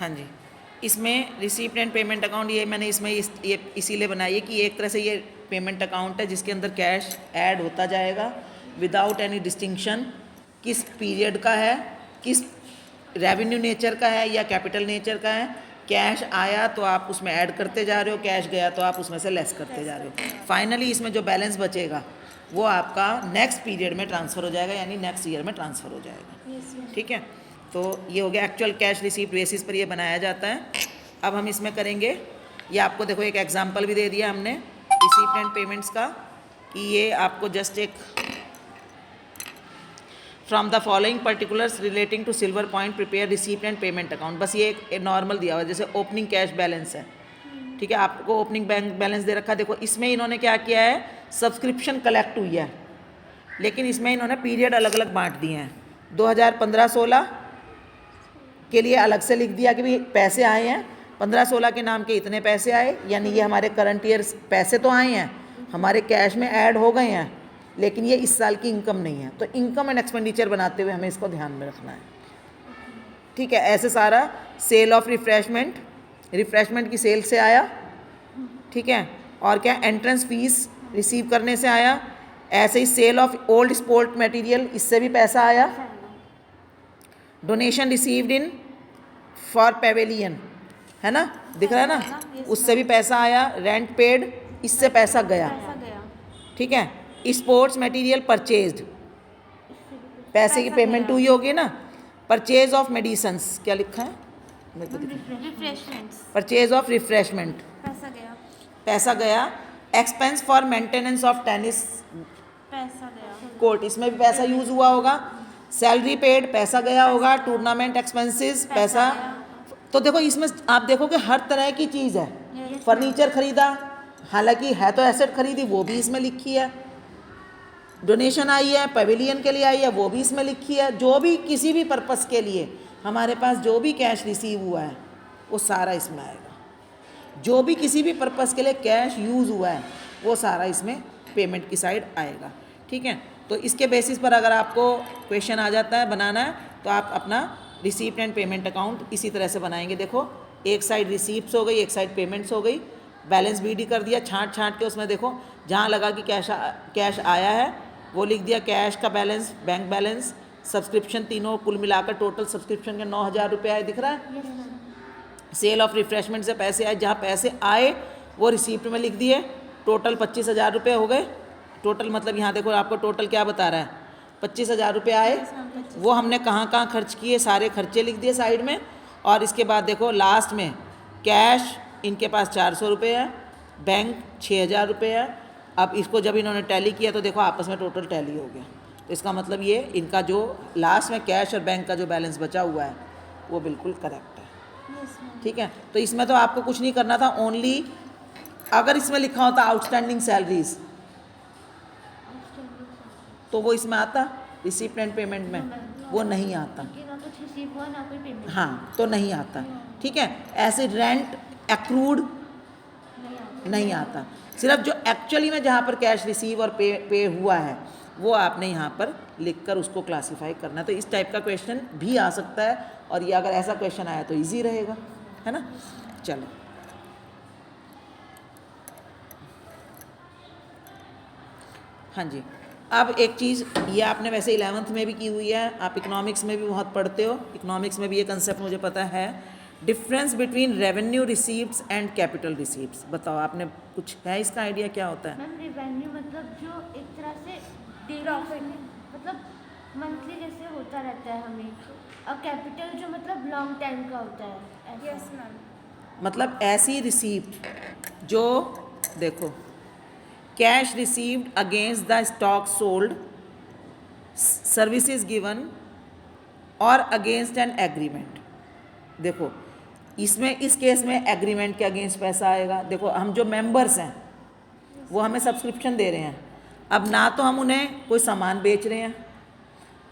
हाँ जी, इसमें receipt and payment account ये मैंने इसमें ये इसीलिए बनाई है कि एक तरह से ये पेमेंट अकाउंट है जिसके अंदर कैश ऐड होता जाएगा विदाउट एनी डिस्टिंक्शन, किस पीरियड का है, किस रेवेन्यू नेचर का है या कैपिटल नेचर का है। कैश आया तो आप उसमें ऐड करते जा रहे हो, कैश गया तो आप उसमें से लेस करते जा रहे हो। फाइनली इसमें जो बैलेंस बचेगा वो आपका नेक्स्ट पीरियड में ट्रांसफ़र हो जाएगा, यानी नेक्स्ट ईयर में ट्रांसफ़र हो जाएगा। ठीक है, तो ये हो गया एक्चुअल कैश रिसीप्ट बेसिस पर ये बनाया जाता है। अब हम इसमें करेंगे, ये आपको देखो एक एग्जांपल भी दे दिया हमने रिसीप्ट एंड पेमेंट्स का, कि ये आपको जस्ट एक from the following particulars relating to silver point prepare receipt and payment account. बस ये एक नॉर्मल दिया हुआ है, जैसे ओपनिंग कैश बैलेंस है, ठीक है, आपको ओपनिंग बैंक बैलेंस दे रखा है। देखो इसमें इन्होंने क्या किया है, सब्सक्रिप्शन कलेक्ट हुई है, लेकिन इसमें इन्होंने पीरियड अलग अलग बांट दिए हैं। 2015-16 के लिए अलग से लिख दिया कि भाई पैसे आए हैं, 15-16 के नाम के इतने पैसे आए, यानी ये हमारे करंट ईयर पैसे तो आए हैं, हमारे कैश में ऐड हो गए हैं, लेकिन ये इस साल की इनकम नहीं है। तो इनकम एंड एक्सपेंडिचर बनाते हुए हमें इसको ध्यान में रखना है। ठीक है, ऐसे सारा सेल ऑफ रिफ्रेशमेंट की सेल से आया, ठीक है, और क्या एंट्रेंस फीस रिसीव करने से आया। ऐसे ही sale of old sport material, इससे भी पैसा आया। Donation received in for pavilion, है ना, दिख रहा है ना, उससे भी पैसा आया। रेंट पेड, इससे पैसा गया। ठीक है, स्पोर्ट्स मटेरियल परचेज्ड, पैसे की पेमेंट हुई होगी ना। परचेज ऑफ मेडिसन्स, क्या लिखा है, परचेज ऑफ रिफ्रेशमेंट, पैसा गया। Expense for maintenance of tennis court, इसमें भी पैसा यूज हुआ होगा। सैलरी पेड, पैसा गया होगा। टूर्नामेंट एक्सपेंसेस, पैसा। तो देखो इसमें आप देखोगे हर तरह की चीज़ है। फर्नीचर खरीदा, हालांकि है तो एसेट खरीदी, वो भी इसमें लिखी है। डोनेशन आई है, पवेलियन के लिए आई है, वो भी इसमें लिखी है। जो भी किसी भी पर्पस के लिए हमारे पास जो भी कैश रिसीव हुआ है वो सारा इसमें आएगा। जो भी किसी भी पर्पस के लिए कैश यूज़ हुआ है वो सारा इसमें पेमेंट की साइड आएगा। ठीक है, तो इसके बेसिस पर अगर आपको क्वेश्चन आ जाता है बनाना है तो आप अपना रिसीप्ट एंड पेमेंट अकाउंट इसी तरह से बनाएंगे। देखो एक साइड रिसीप्ट्स हो गई, एक साइड पेमेंट्स हो गई, बैलेंस बीडी कर दिया छांट के उसमें। देखो जहाँ लगा कि कैश आया है वो लिख दिया, कैश का बैलेंस, बैंक बैलेंस, सब्सक्रिप्शन, तीनों कुल मिलाकर टोटल सब्सक्रिप्शन के 9,000 रुपये आए, दिख रहा है। सेल ऑफ रिफ्रेशमेंट से पैसे आए, जहाँ पैसे आए वो रिसीप्ट में लिख दिए, टोटल 25,000 रुपये हो गए। टोटल मतलब यहाँ देखो आपको टोटल क्या बता रहा है, 25,000 रुपये आए। वो हमने कहाँ कहाँ खर्च किए, सारे खर्चे लिख दिए साइड में। और इसके बाद देखो लास्ट में कैश इनके पास 400 रुपये है, बैंक 6,000 रुपये है। अब इसको जब इन्होंने टैली किया तो देखो आपस में टोटल टैली हो गया। तो इसका मतलब ये इनका जो लास्ट में कैश और बैंक का जो बैलेंस बचा हुआ है वो बिल्कुल करेक्ट है। ठीक है, तो इसमें तो आपको कुछ नहीं करना था, ओनली अगर इसमें लिखा होता आउटस्टैंडिंग सैलरीज तो वो इसमें आता, रिसीप्ट एंड पेमेंट में वो नहीं आता। हाँ, तो नहीं आता। ठीक है, ऐसे रेंट एक्रूड नहीं आता। सिर्फ जो एक्चुअली में जहाँ पर कैश रिसीव और पे हुआ है वो आपने यहाँ पर लिखकर उसको क्लासिफाई करना है। तो इस टाइप का क्वेश्चन भी आ सकता है, और ये अगर ऐसा क्वेश्चन आया तो इजी रहेगा, है ना। चलो हाँ जी, अब एक चीज़ ये आपने वैसे 11th में भी की हुई है, आप इकोनॉमिक्स में भी बहुत पढ़ते हो, इकोनॉमिक्स में भी ये कंसेप्ट मुझे पता है। Difference between revenue receipts and capital receipts, बताओ आपने कुछ है इसका आइडिया, क्या होता है? मैम रेवेन्यू मतलब जो एक तरह से प्रॉफिट मतलब मंथली जैसे होता रहता है हमें, और कैपिटल जो मतलब लॉन्ग टाइम का होता है। यस मैम, मतलब ऐसी रिसीप्ट जो देखो cash received against the stock sold, services given और अगेंस्ट एन एग्रीमेंट। देखो इसमें इस केस में एग्रीमेंट के अगेंस्ट पैसा आएगा। देखो हम जो मेंबर्स हैं वो हमें सब्सक्रिप्शन दे रहे हैं, अब ना तो हम उन्हें कोई सामान बेच रहे हैं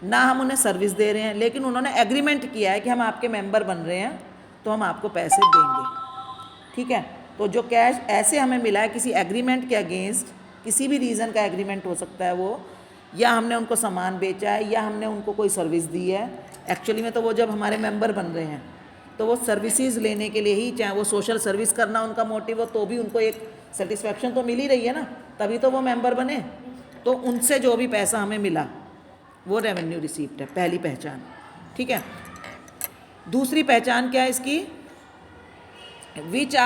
ना हम उन्हें सर्विस दे रहे हैं, लेकिन उन्होंने एग्रीमेंट किया है कि हम आपके मेंबर बन रहे हैं तो हम आपको पैसे देंगे। ठीक है, तो जो कैश ऐसे हमें मिला है किसी एग्रीमेंट के अगेंस्ट, किसी भी रीज़न का एग्रीमेंट हो सकता है वो, या हमने उनको सामान बेचा है या हमने उनको कोई सर्विस दी है। एक्चुअली में तो वो जब हमारे मेंबर बन रहे हैं तो वो सर्विसेज लेने के लिए ही, चाहे वो सोशल सर्विस करना उनका मोटिव हो, तो भी उनको एक सेटिस्फैक्शन तो मिल ही रही है ना, तभी तो वो मेंबर बने। तो उनसे जो भी पैसा हमें मिला वो रेवेन्यू रिसीप्ट है, पहली पहचान। ठीक है, दूसरी पहचान क्या है इसकी? Which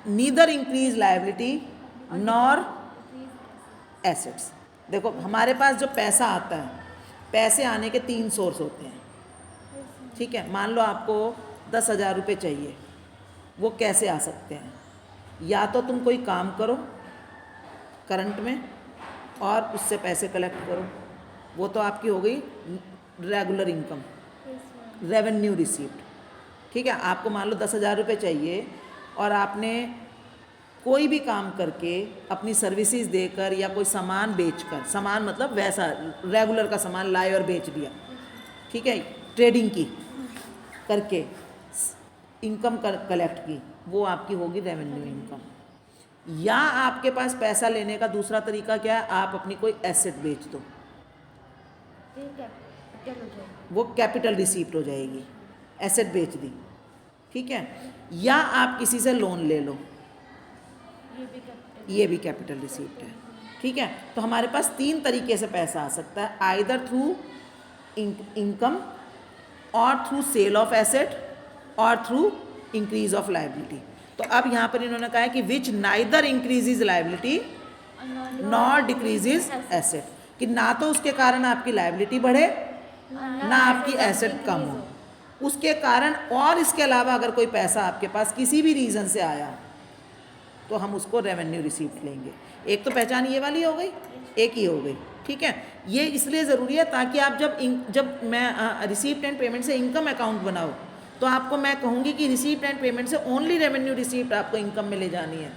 neither increase liability nor assets. देखो हमारे पास जो पैसा आता है, पैसे आने के 3 सोर्स होते हैं। ठीक है, मान लो आपको 10,000 रुपये चाहिए, वो कैसे आ सकते हैं? या तो तुम कोई काम करो करंट में और उससे पैसे कलेक्ट करो, वो तो आपकी हो गई रेगुलर इनकम, रेवेन्यू रिसीप्ट। ठीक है, आपको मान लो 10,000 रुपये चाहिए और आपने कोई भी काम करके अपनी सर्विसेज देकर या कोई सामान बेचकर, सामान मतलब वैसा रेगुलर का सामान लाए और बेच दिया, ठीक है, ट्रेडिंग की करके इनकम कलेक्ट की, वो आपकी होगी रेवेन्यू इनकम। या आपके पास पैसा लेने का दूसरा तरीका क्या है? आप अपनी कोई एसेट बेच दो, वो कैपिटल रिसीप्ट हो जाएगी, एसेट बेच दी। ठीक है, या आप किसी से लोन ले लो, ये भी कैपिटल रिसीप्ट है। ठीक है, तो हमारे पास 3 तरीके से पैसा आ सकता है, आइदर थ्रू इनकम और थ्रू सेल ऑफ एसेट और थ्रू इंक्रीज ऑफ लायबिलिटी। तो अब यहाँ पर इन्होंने कहा है कि which neither increases liability nor decreases asset, कि ना तो उसके कारण आपकी लायबिलिटी बढ़े ना आपकी एसेट कम हो, उसके कारण और इसके अलावा अगर कोई पैसा आपके पास किसी भी रीज़न से आया तो हम उसको रेवेन्यू रिसीप्ट लेंगे। एक तो पहचान ये वाली हो गई, एक ही हो गई। ठीक है, ये इसलिए ज़रूरी है ताकि आप जब मैं रिसीप्ट एंड पेमेंट से इनकम अकाउंट बनाओ तो आपको मैं कहूँगी कि रिसीप्ट एंड पेमेंट से ओनली रेवेन्यू रिसीप्ट आपको इनकम में ले जानी है,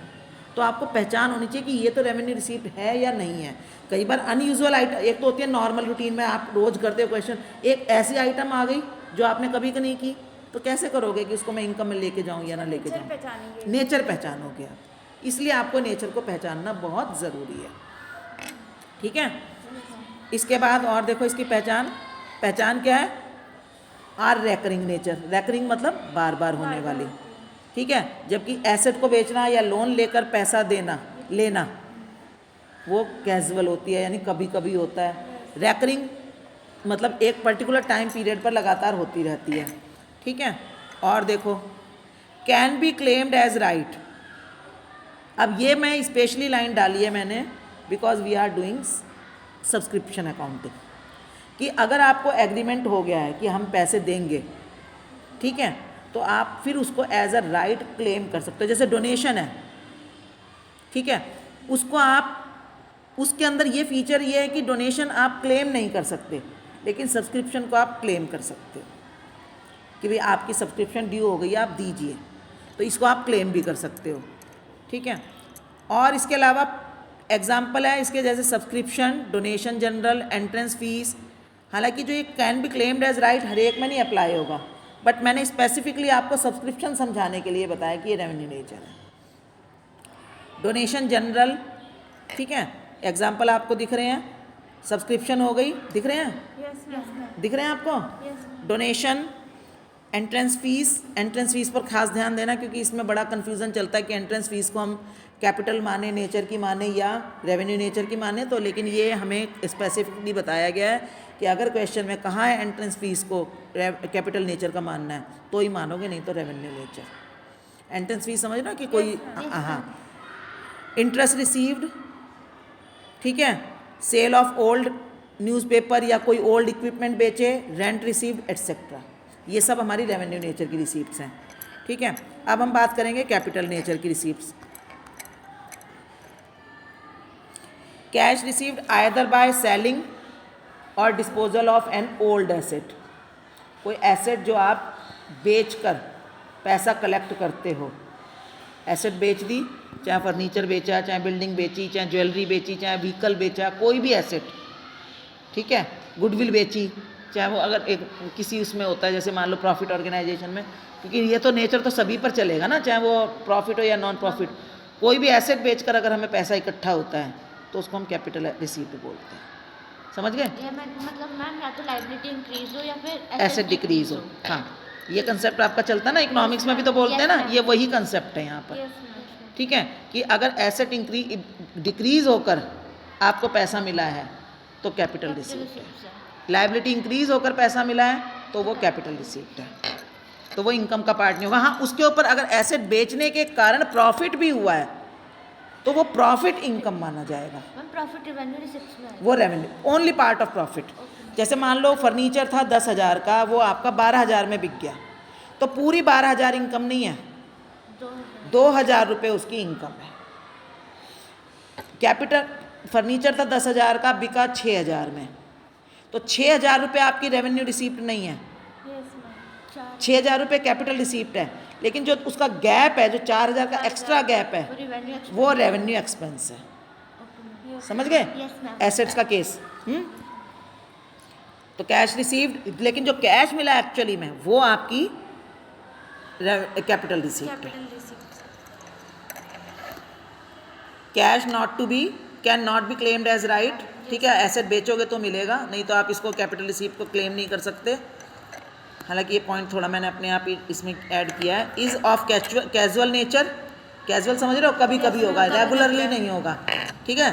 तो आपको पहचान होनी चाहिए कि ये तो रेवेन्यू रिसीप्ट है या नहीं है। कई बार अनयूजुअल आइटम, एक तो होती है नॉर्मल रूटीन में आप रोज़ करते हो क्वेश्चन, एक ऐसी आइटम आ गई जो आपने कभी नहीं की, तो कैसे करोगे कि उसको मैं इनकम में लेके जाऊँ या ना लेके जाऊँ? नेचर पहचानोगे आप, इसलिए आपको नेचर को पहचानना बहुत ज़रूरी है। ठीक है, इसके बाद और देखो इसकी पहचान क्या है? आर रेकरिंग नेचर, रेकरिंग मतलब बार बार होने वाली। ठीक है, जबकि एसेट को बेचना या लोन लेकर पैसा लेना वो कैजुअल होती है, यानी कभी कभी होता है। रेकरिंग मतलब एक पर्टिकुलर टाइम पीरियड पर लगातार होती रहती है। ठीक है, और देखो can be claimed as right. अब ये मैं स्पेशली लाइन डाली है मैंने because we are doing subscription accounting, कि अगर आपको एग्रीमेंट हो गया है कि हम पैसे देंगे, ठीक है, तो आप फिर उसको एज अ राइट क्लेम कर सकते हो। जैसे डोनेशन है, ठीक है, उसको आप, उसके अंदर ये फीचर ये है कि डोनेशन आप क्लेम नहीं कर सकते, लेकिन सब्सक्रिप्शन को आप क्लेम कर सकते हो कि भाई आपकी सब्सक्रिप्शन ड्यू हो गई, आप दीजिए, तो इसको आप क्लेम भी कर सकते हो। ठीक है, और इसके अलावा एग्जाम्पल है इसके, जैसे subscription, donation general, entrance fees. हालांकि जो ये can be claimed as right हर एक में नहीं अप्लाई होगा, बट मैंने स्पेसिफिकली आपको सब्सक्रिप्शन समझाने के लिए बताया कि ये रेवेन्यू नेचर है। डोनेशन जनरल, ठीक है, एग्जाम्पल आपको दिख रहे हैं, सब्सक्रिप्शन हो गई, दिख रहे हैं? दिख रहे हैं आपको? डोनेशन, एंट्रेंस फीस पर खास ध्यान देना, क्योंकि इसमें बड़ा कन्फ्यूज़न चलता है कि एंट्रेंस फीस को हम कैपिटल माने, नेचर की माने या रेवेन्यू नेचर की माने। तो लेकिन ये हमें स्पेसिफिकली बताया गया है कि अगर क्वेश्चन में कहाँ है एंट्रेंस फीस को कैपिटल नेचर का मानना है तो ही मानोगे, नहीं तो रेवेन्यू नेचर। एंट्रेंस फीस समझ ना कि कोई, हाँ, इंटरेस्ट रिसीव्ड, ठीक है, सेल ऑफ ओल्ड न्यूज़पेपर या कोई ओल्ड इक्विपमेंट बेचे, रेंट रिसीव्ड एट्सेट्रा, ये सब हमारी रेवेन्यू नेचर की रिसीप्ट्स हैं। ठीक है, अब हम बात करेंगे कैपिटल नेचर की receipts. Cash received either by selling और disposal of an old asset, कोई एसेट जो आप बेचकर पैसा कलेक्ट करते हो, एसेट बेच दी, चाहे फर्नीचर बेचा, चाहे बिल्डिंग बेची, चाहे ज्वेलरी बेची, चाहे व्हीकल बेचा, कोई भी एसेट, ठीक है, गुडविल बेची, चाहे वो अगर एक किसी उसमें होता है, जैसे मान लो प्रॉफिट ऑर्गेनाइजेशन में, क्योंकि ये तो नेचर तो सभी पर चलेगा ना, चाहे वो प्रॉफिट हो या नॉन प्रॉफिट, कोई भी एसेट बेचकर अगर हमें पैसा इकट्ठा होता है तो उसको हम कैपिटल रिसीप्ट बोलते हैं। समझ गए? या मतलब मैम या तो लाइबिलिटी इंक्रीज हो या फिर एसेट डिक्रीज हो। हाँ, ये कंसेप्ट आपका चलता है ना, इकोनॉमिक्स में भी तो बोलते हैं ना, ये वही कंसेप्ट है यहाँ पर। ठीक है, कि अगर एसेट डिक्रीज होकर आपको पैसा मिला है तो कैपिटल रिसीव्ड है, लायबिलिटी इंक्रीज होकर पैसा मिला है तो वो कैपिटल रिसीव्ड है, तो वो इनकम का पार्ट नहीं होगा। हाँ, उसके ऊपर अगर एसेट बेचने के कारण प्रॉफिट भी हुआ है तो वो प्रॉफिट इनकम माना जाएगा, प्रॉफिट रेवेन्यू रिसिप्ट्स में वो revenue only part of profit. जैसे मान लो फर्नीचर था 10,000 का, वो आपका 12,000 में बिक गया, तो पूरी 12,000 इनकम नहीं है, 2,000 रुपये उसकी इनकम है। कैपिटल फर्नीचर था 10,000 का, बिका 6,000 में, तो 6,000 रुपये आपकी रेवेन्यू रिसीप्ट नहीं है, 6,000 रुपये कैपिटल रिसीप्ट है, लेकिन जो उसका गैप है, जो 4,000 का एक्स्ट्रा गैप है, वो रेवेन्यू एक्सपेंस है। समझ गए? एसेट्स का केस। तो कैश रिसीव्ड, लेकिन जो कैश मिला एक्चुअली में वो आपकी कैपिटल रिसीप्ट है। Cash not to be can not be claimed as right. ठीक है, एसेट बेचोगे तो मिलेगा, नहीं तो आप इसको कैपिटल रिसीप्ट को क्लेम नहीं कर सकते। हालांकि ये पॉइंट थोड़ा मैंने अपने आप ही इसमें ऐड किया है। Is of casual nature, casual समझ रहे हो, कभी कभी होगा, रेगुलरली नहीं होगा। ठीक है,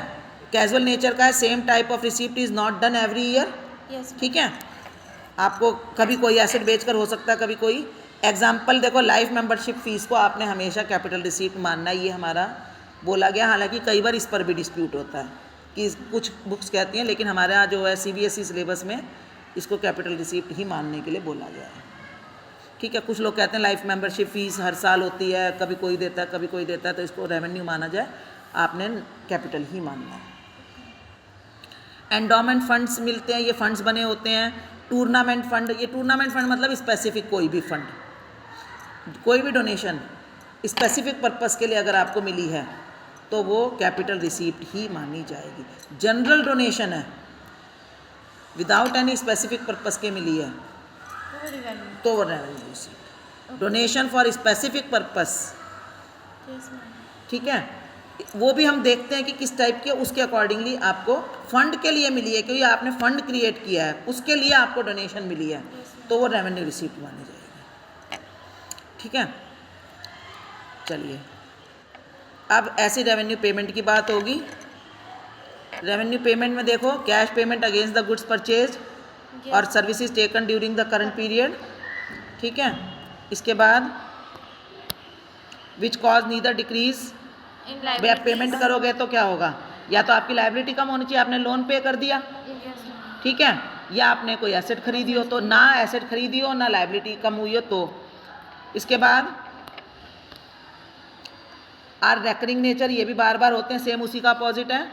कैजुअल नेचर का है। Same type of receipt is not done every year. ठीक है, आपको कभी कोई एसेट बेचकर हो सकता है, कभी कोई। एग्जाम्पल देखो, लाइफ मेंबरशिप फीस को आपने हमेशा कैपिटल रिसीप्ट मानना है, ये हमारा बोला गया। हालांकि कई बार इस पर भी डिस्प्यूट होता है कि कुछ बुक्स कहती हैं, लेकिन हमारे यहाँ जो है CBSE सिलेबस में इसको कैपिटल रिसीप्ट ही मानने के लिए बोला गया है। ठीक है, कुछ लोग कहते हैं लाइफ मेंबरशिप फ़ीस हर साल होती है, कभी कोई देता है कभी कोई देता है, तो इसको रेवेन्यू माना जाए, आपने कैपिटल ही मानना है। एंडोमेंट फंड्स मिलते हैं, ये फंड्स बने होते हैं। टूर्नामेंट फंड, ये टूर्नामेंट फंड मतलब स्पेसिफिक कोई भी फंड, कोई भी डोनेशन स्पेसिफिक पर्पस के लिए अगर आपको मिली है तो वो कैपिटल रिसीप्ट ही मानी जाएगी। जनरल डोनेशन है, विदाउट एनी स्पेसिफिक पर्पस के मिली है तो वो revenue receipt. Donation for specific purpose, ठीक है, वो भी हम देखते हैं कि किस टाइप के, उसके अकॉर्डिंगली आपको फंड के लिए मिली है, क्योंकि आपने फंड क्रिएट किया है, उसके लिए आपको डोनेशन मिली है, तो वो रेवेन्यू रिसीप्ट मानी जाएगी। ठीक है, चलिए अब ऐसी रेवेन्यू पेमेंट की बात होगी। रेवेन्यू पेमेंट में देखो, cash payment against the goods purchase और services taken during the current period. ठीक है, इसके बाद विच कॉज नीदर डिक्रीज, भाई आप पेमेंट करोगे तो क्या होगा, या तो आपकी लायबिलिटी कम होनी चाहिए, आपने लोन पे कर दिया, ठीक है, या आपने कोई एसेट खरीदी हो, तो ना एसेट खरीदी हो ना लायबिलिटी कम हुई हो तो। इसके बाद आर रेकरिंग नेचर, ये भी बार बार होते हैं, सेम उसी का अपोजिट है।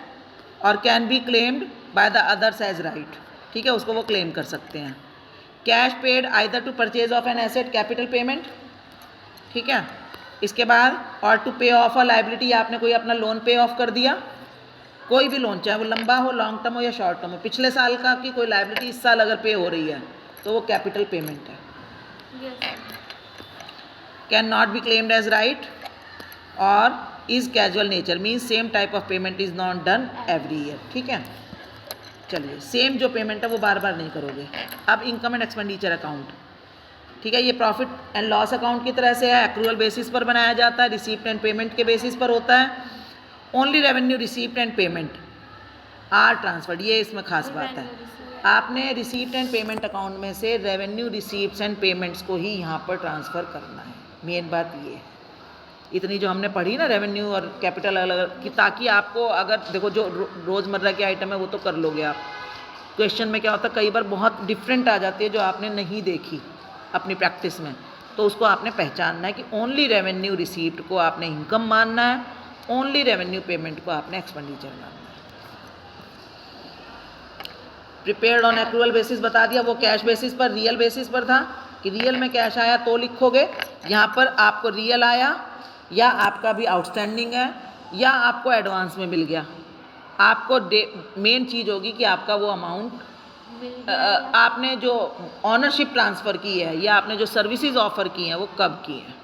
और can be claimed by the others as right, ठीक है, उसको वो क्लेम कर सकते हैं। Cash paid either to purchase of an asset, capital payment. ठीक है, इसके बाद और टू पे ऑफ अ लायबिलिटी, आपने कोई अपना लोन पे ऑफ कर दिया, कोई भी लोन, चाहे वो लंबा हो, लॉन्ग टर्म हो या शॉर्ट टर्म हो, पिछले साल का की कोई लायबिलिटी इस साल अगर पे हो रही है तो वो कैपिटल पेमेंट है। Can not be claimed as right और is casual nature, means same type of payment is not done every year. ठीक है, चलिए, सेम जो पेमेंट है वो बार बार नहीं करोगे। अब इनकम एंड एक्सपेंडिचर अकाउंट, ठीक है, ये प्रॉफिट एंड लॉस अकाउंट की तरह से है, एक्रूअल बेसिस पर बनाया जाता है, रिसीप्ट एंड पेमेंट के बेसिस पर होता है। Only revenue receipt and payment are transferred, ये इसमें खास बात है, आपने रिसीप्ट एंड पेमेंट अकाउंट में से रेवेन्यू रिसीप्ट्स एंड पेमेंट्स को ही यहाँ पर ट्रांसफ़र करना है। मेन बात ये है, इतनी जो हमने पढ़ी ना रेवेन्यू और कैपिटल अलग अलग की, ताकि आपको अगर देखो जो रोज़मर्रा के आइटम है वो तो कर लोगे आप, क्वेश्चन में क्या होता है कई बार बहुत डिफरेंट आ जाती है जो आपने नहीं देखी अपनी प्रैक्टिस में, तो उसको आपने पहचानना है कि ओनली रेवेन्यू रिसीप्ट को आपने इनकम मानना है, ओनली रेवेन्यू पेमेंट को आपने एक्सपेंडिचर मानना है। प्रिपेयर्ड ऑन एक्रूअल बेसिस बता दिया, वो कैश बेसिस पर, रियल बेसिस पर था कि रियल में कैश आया तो लिखोगे, यहाँ पर आपको रियल आया या आपका भी आउटस्टैंडिंग है या आपको एडवांस में मिल गया, आपको मेन चीज़ होगी कि आपका वो अमाउंट आपने जो ऑनरशिप ट्रांसफ़र की है या आपने जो सर्विसेज ऑफ़र की हैं वो कब की हैं,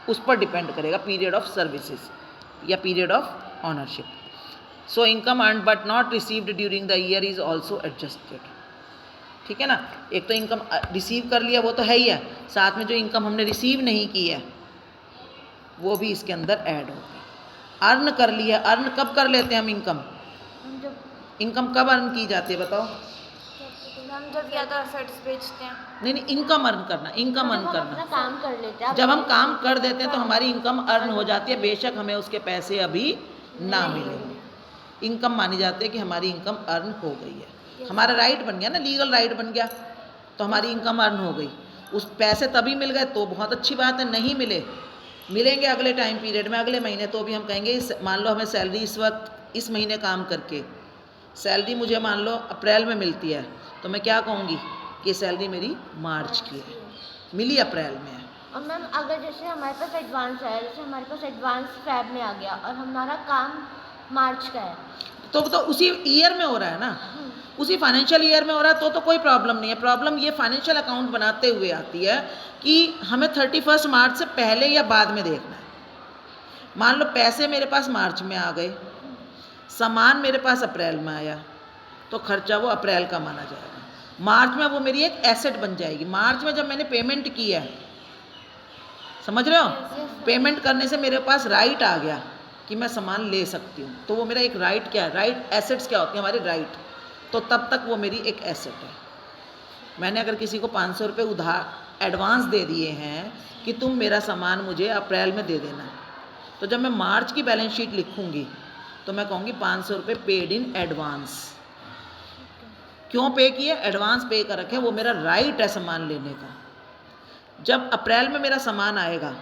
उस पर डिपेंड करेगा पीरियड ऑफ सर्विसेज या period of ownership. So income earn but not received during the year is also adjusted. ठीक है ना, एक तो इनकम रिसीव कर लिया वो तो है ही है, साथ में जो इनकम हमने रिसीव नहीं की है वो भी इसके अंदर ऐड होगी। अर्न कर लिया, अर्न कब कर लेते हैं हम इनकम? इनकम कब अर्न की जाती है बताओ? हम जब या तो एसेट्स बेचते हैं। नहीं, इनकम अर्न करना, इनकम अर्न करना काम कर लेते हैं। जब हम काम कर देते हैं तो हमारी इनकम अर्न हो जाती है, बेशक हमें उसके पैसे अभी ना मिले, इनकम मानी जाती है कि हमारी इनकम अर्न हो गई है। हमारा राइट बन गया ना, लीगल राइट बन गया, तो हमारी इनकम अर्न हो गई। उस पैसे तभी मिल गए तो बहुत अच्छी बात है, नहीं मिले, मिलेंगे अगले टाइम पीरियड में, अगले महीने, तो भी हम कहेंगे मान लो हमें सैलरी इस वक्त इस महीने काम करके सैलरी मुझे मान लो अप्रैल में मिलती है, तो मैं क्या कहूँगी कि सैलरी मेरी मार्च की है, मिली अप्रैल में है। और मैम अगर जैसे हमारे पास एडवांस है, जैसे हमारे पास एडवांस फैब में आ गया और हमारा काम मार्च का है, तो उसी ईयर में हो रहा है ना, उसी फाइनेंशियल ईयर में हो रहा है, तो कोई प्रॉब्लम नहीं है। प्रॉब्लम ये फाइनेंशियल अकाउंट बनाते हुए आती है कि हमें 31 मार्च से पहले या बाद में देखना है। मान लो पैसे मेरे पास मार्च में आ गए, सामान मेरे पास अप्रैल में आया, तो खर्चा वो अप्रैल का माना जाएगा। मार्च में वो मेरी एक एसेट बन जाएगी। मार्च में जब मैंने पेमेंट की है, समझ रहे हो, पेमेंट करने से मेरे पास राइट आ गया कि मैं सामान ले सकती हूँ, तो वो मेरा एक राइट क्या है, राइट एसेट्स क्या होती है हमारी, राइट, तो तब तक वो मेरी एक एसेट है। मैंने अगर किसी को 500 रुपये उधार एडवांस दे दिए हैं कि तुम मेरा सामान मुझे अप्रैल में दे देना, तो जब मैं मार्च की बैलेंस शीट लिखूंगी तो मैं कहूँगी 500 रुपये पेड इन एडवांस। क्यों पे किए? एडवांस पे कर रखे, वो मेरा राइट है सामान लेने का। जब अप्रैल में मेरा सामान आएगा,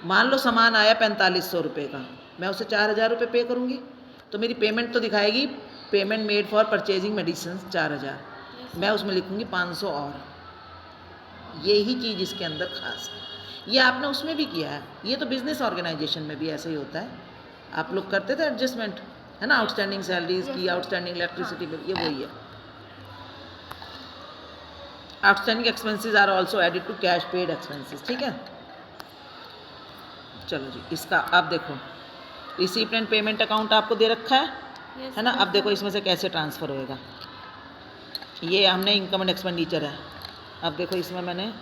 मान लो सामान आया 4500 रुपये का, मैं उसे 4000 रुपये पे करूँगी, तो मेरी पेमेंट तो दिखाएगी payment made for purchasing medicine 4000, मैं उसमें लिखूँगी 500 और। यही चीज़ इसके अंदर खास है, ये आपने उसमें भी किया है, ये तो बिजनेस ऑर्गेनाइजेशन में भी ऐसे ही होता है। आप लोग करते थे एडजस्टमेंट, है ना, आउटस्टैंडिंग सैलरीज की, आउटस्टैंडिंग इलेक्ट्रिसिटी बिल, ये वही है। Outstanding expenses are also added to cash paid expenses. ठीक है, चलो जी, इसका आप देखो, रिसीप्ट एंड पेमेंट अकाउंट आपको दे रखा है ना। अब देखो इसमें से कैसे ट्रांसफ़र होएगा। ये हमने इनकम एंड एक्सपेंडिचर है। अब देखो इसमें मैंने,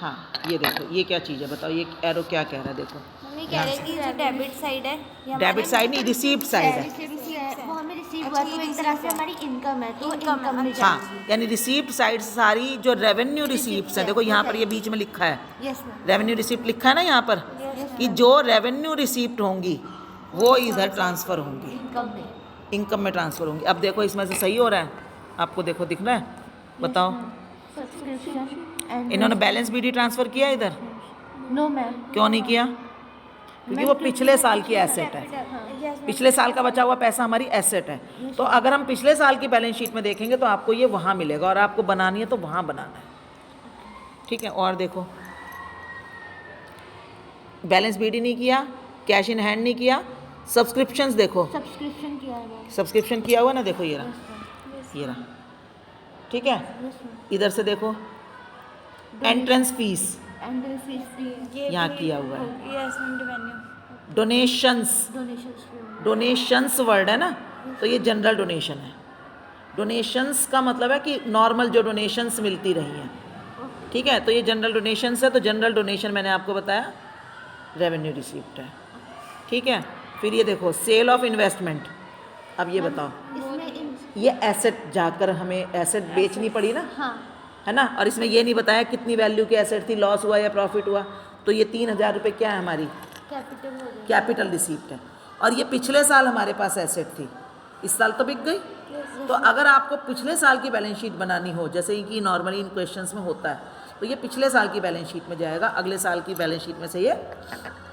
हाँ ये देखो ये क्या चीज़ है बताओ, ये एरो क्या कह रहा है, देखो मम्मी कह रहे कि जो डेबिट साइड है, डेबिट साइड नहीं, रिसीप्ट साइड है। वो हमें रिसीव हुआ तो एक तरह से हमारी इनकम है, तो इनकम में जाएगी। हाँ, यानी रिसीप्ट साइड सारी जो रेवेन्यू रिसीप्ट्स है, देखो यहाँ पर ये बीच में लिखा है, यस मैम, रेवेन्यू रिसीप्ट लिखा है ना यहाँ पर, कि जो रेवेन्यू रिसीप्ट होंगी वो इधर ट्रांसफ़र होंगी, इनकम में ट्रांसफ़र होंगी। अब देखो इसमें से सही हो रहा है आपको, देखो दिख रहा है, बताओ इन्होंने बैलेंस बीडी ट्रांसफ़र किया इधर? नो मैम, क्यों नहीं किया? क्योंकि वो पिछले साल की एसेट है, पिछले साल का बचा हुआ पैसा हमारी एसेट है। तो अगर हम पिछले साल की बैलेंस शीट में देखेंगे तो आपको ये वहाँ मिलेगा, और आपको बनानी है तो वहाँ बनाना है। ठीक है, और देखो बैलेंस बीडी नहीं किया, कैश इन हैंड नहीं किया, सब्सक्रिप्शंस देखो, सब्सक्रिप्शन किया है, सब्सक्रिप्शन किया हुआ ना, देखो ये रहा, ये रहा। ठीक है, इधर से देखो एंट्रेंस फीस यहाँ किया हुआ है, डोनेशंस, डोनेशंस वर्ड है ना, तो ये जनरल डोनेशन है। डोनेशंस का मतलब है कि नॉर्मल जो डोनेशंस मिलती रही हैं, ठीक है, तो ये जनरल डोनेशंस है। तो जनरल डोनेशन मैंने आपको बताया रेवेन्यू रिसीप्ट है। ठीक है, फिर ये देखो सेल ऑफ इन्वेस्टमेंट। अब ये बताओ, ये एसेट जाकर हमें एसेट बेचनी पड़ी ना, है ना, और इसमें ये नहीं बताया कितनी वैल्यू की एसेट थी, लॉस हुआ या प्रॉफिट हुआ, तो ये 3000 रुपये क्या है हमारी कैपिटल रिसीप्ट है। और ये पिछले साल हमारे पास एसेट थी, इस साल तो बिक गई। तो अगर आपको पिछले साल की बैलेंस शीट बनानी हो, जैसे कि नॉर्मली इन क्वेश्चंस में होता है, तो ये पिछले साल की बैलेंस शीट में जाएगा, अगले साल की बैलेंस शीट में से ये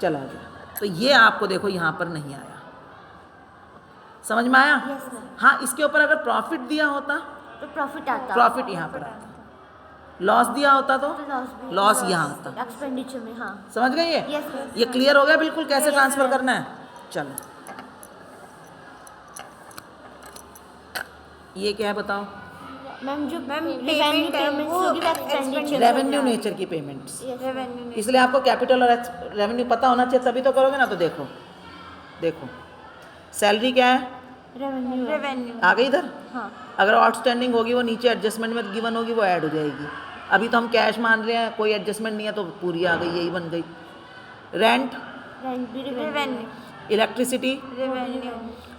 चला गया। तो ये आपको देखो यहाँ पर नहीं आया, समझ में आया? हाँ, इसके ऊपर अगर प्रॉफिट दिया होता तो प्रॉफिट आता, प्रॉफिट यहाँ पर आता, लॉस दिया होता तो लॉस यहाँ आता, एक्सपेंडिचर में। हाँ, समझ गए? ये क्लियर हो गया बिल्कुल कैसे ट्रांसफर करना है? चलो, ये क्या है बताओ? मैम जो पेमेंट है वो एक्सपेंडिचर, रेवेन्यू नेचर की पेमेंट्स, इसलिए आपको कैपिटल और रेवेन्यू पता होना चाहिए, तभी तो करोगे ना। तो देखो देखो सैलरी क्या है? रेवेन्यू आ गई इधर। हाँ अगर आउटस्टैंडिंग होगी वो नीचे एडजस्टमेंट में गिवन होगी, वो ऐड हो जाएगी। अभी तो हम कैश मान रहे हैं, कोई एडजस्टमेंट नहीं है तो पूरी आ गई, यही बन गई। रेंट, रेंट भी revenue electricity, revenue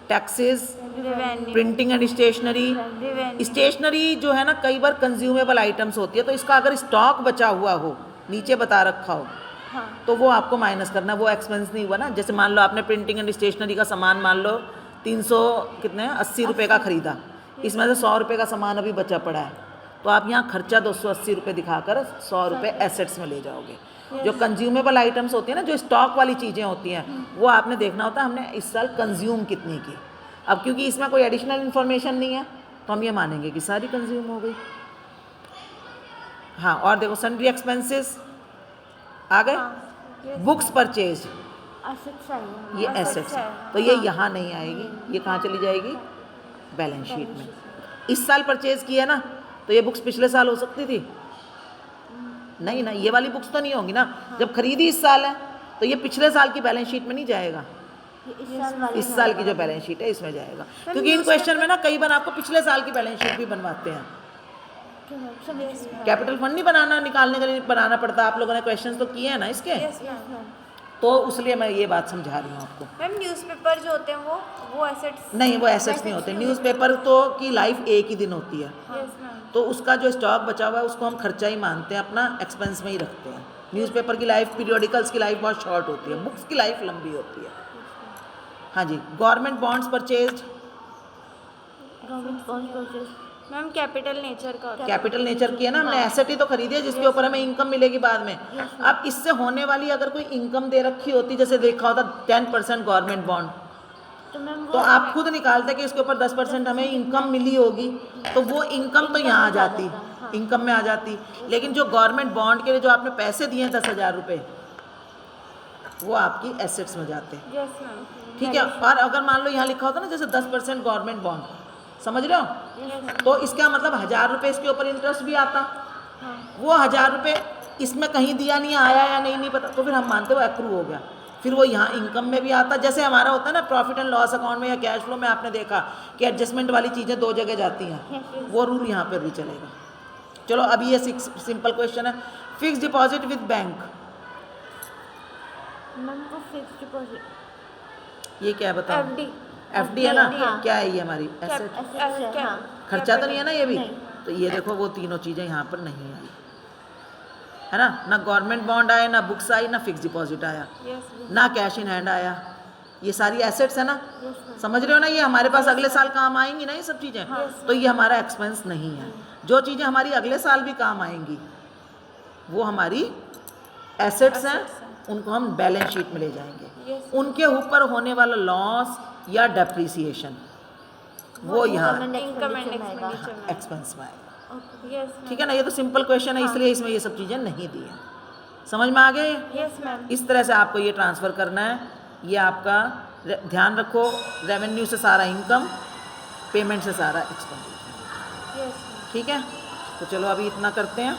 taxes, revenue printing and stationery. Revenue stationery जो है ना कई बार कंज्यूमेबल आइटम्स होती है, तो इसका अगर स्टॉक बचा हुआ हो, नीचे बता रखा हो, हाँ तो वो आपको माइनस करना है, वो एक्सपेंस नहीं हुआ ना। जैसे मान लो आपने प्रिंटिंग एंड स्टेशनरी का सामान मान लो 300 कितने 80 रुपये का ख़रीदा, इसमें से 100 रुपये का सामान अभी बचा पड़ा है, तो आप यहाँ खर्चा 280 रुपये दिखाकर 100 रुपये एसेट्स में ले जाओगे। जो कंज्यूमेबल आइटम्स होती है ना, जो स्टॉक वाली चीज़ें होती हैं, वो आपने देखना होता है हमने इस साल कंज्यूम कितनी की। अब क्योंकि इसमें कोई एडिशनल इन्फॉर्मेशन नहीं है तो हम ये मानेंगे कि सारी कंज्यूम हो गई। हाँ, और देखो सन्ड्री एक्सपेंसेस आ गए। बुक्स परचेज, एसेट्स आई ये एसेट्स है, तो ये यहाँ नहीं आएगी, ये कहाँ चली जाएगी? बैलेंस शीट में। इस साल परचेज किया ना, तो ये बुक्स पिछले साल हो सकती थी? नहीं ना, ये वाली बुक्स तो नहीं होंगी ना। जब खरीदी इस साल है तो ये पिछले साल की बैलेंस शीट में नहीं जाएगा, इस साल की जो बैलेंस शीट है इसमें जाएगा। क्योंकि इन क्वेश्चन में ना कई बार आपको पिछले साल की बैलेंस शीट भी बनवाते हैं। कैपिटल फंड नहीं बनाना, निकालने के लिए बनाना पड़ता। आप लोगों ने क्वेश्चंस तो किए हैं ना इसके, तो उसलिए मैं ये बात समझा रही हूँ आपको। मैम न्यूज़पेपर जो होते हैं वो एसेट्स नहीं, वो एसेट्स नहीं होते। न्यूज़पेपर तो की लाइफ एक ही दिन होती है, तो उसका जो स्टॉक बचा हुआ है उसको हम खर्चा ही मानते हैं, अपना एक्सपेंस में ही रखते हैं। न्यूज़पेपर की लाइफ, पीरियोडिकल्स की लाइफ बहुत शॉर्ट होती है, बुक्स की लाइफ लंबी होती है। हाँ जी, government bonds purchase, government bond purchase ma'am capital nature का होता है। कैपिटल नेचर की है ना, हमने एसेट ही तो खरीदी है जिसके ऊपर हमें इनकम मिलेगी बाद में। अब इससे होने वाली अगर कोई इनकम दे रखी होती, जैसे देखा होता 10% गवर्नमेंट बॉन्ड, तो मैम तो आप खुद निकालते कि इसके ऊपर 10% हमें इनकम मिली होगी, तो वो इनकम तो यहाँ आ जाती, इनकम में आ जाती। लेकिन जो गवर्नमेंट बॉन्ड के लिए जो आपने पैसे दिए हैं 10,000 रुपये, वो आपकी एसेट्स में जाते हैं। Yes ma'am. ठीक है। और अगर मान लो यहाँ लिखा होता ना जैसे 10% गवर्नमेंट बॉन्ड, समझ रहे हो, तो इसका मतलब 1,000 रुपये इसके ऊपर इंटरेस्ट भी आता। वो 1,000 रुपये इसमें कहीं दिया नहीं, आया या नहीं पता, तो फिर हम मानते वो एक्रू हो गया, फिर वो यहाँ इनकम में भी आता। जैसे हमारा होता है ना प्रॉफिट एंड लॉस अकाउंट में या कैश फ्लो में, आपने देखा कि एडजस्टमेंट वाली चीज़ें 2 जगह जाती हैं, वो रूल यहाँ पर भी चलेगा। चलो अभी ये सिंपल क्वेश्चन है। Fix deposit with bank, ma'am को फिक्स डिपॉजिट, ये क्या बताओ? एफडी एफडी है ना, हाँ। क्या है ये हमारी एसेट? खर्चा तो नहीं है ना ये भी? तो ये देखो वो तीनों चीज़ें यहाँ पर नहीं आई है ना, ना गवर्नमेंट बॉन्ड आया, ना बुक्स आई, ना फिक्स डिपॉजिट आया, ना कैश इन हैंड आया। ये सारी एसेट्स है ना, समझ रहे हो ना, ये हमारे पास अगले साल काम आएंगी ना ये सब चीज़ें, तो ये हमारा एक्सपेंस नहीं है। जो चीज़ें हमारी अगले साल भी काम आएंगी वो हमारी एसेट्स हैं, उनको हम बैलेंस शीट में ले जाएंगे। उनके ऊपर होने वाला लॉस या डेप्रिसिएशन वो यहाँ एक्सपेंस में आएगा। ठीक है ना, ये तो सिंपल क्वेश्चन है, इसलिए इसमें ये सब चीज़ें नहीं दी हैं। समझ में आ गए? Yes ma'am. इस तरह से आपको ये ट्रांसफ़र करना है। ये आपका ध्यान रखो, रेवेन्यू से सारा इनकम, पेमेंट से सारा एक्सपेंडिचर। ठीक है, तो चलो अभी इतना करते हैं।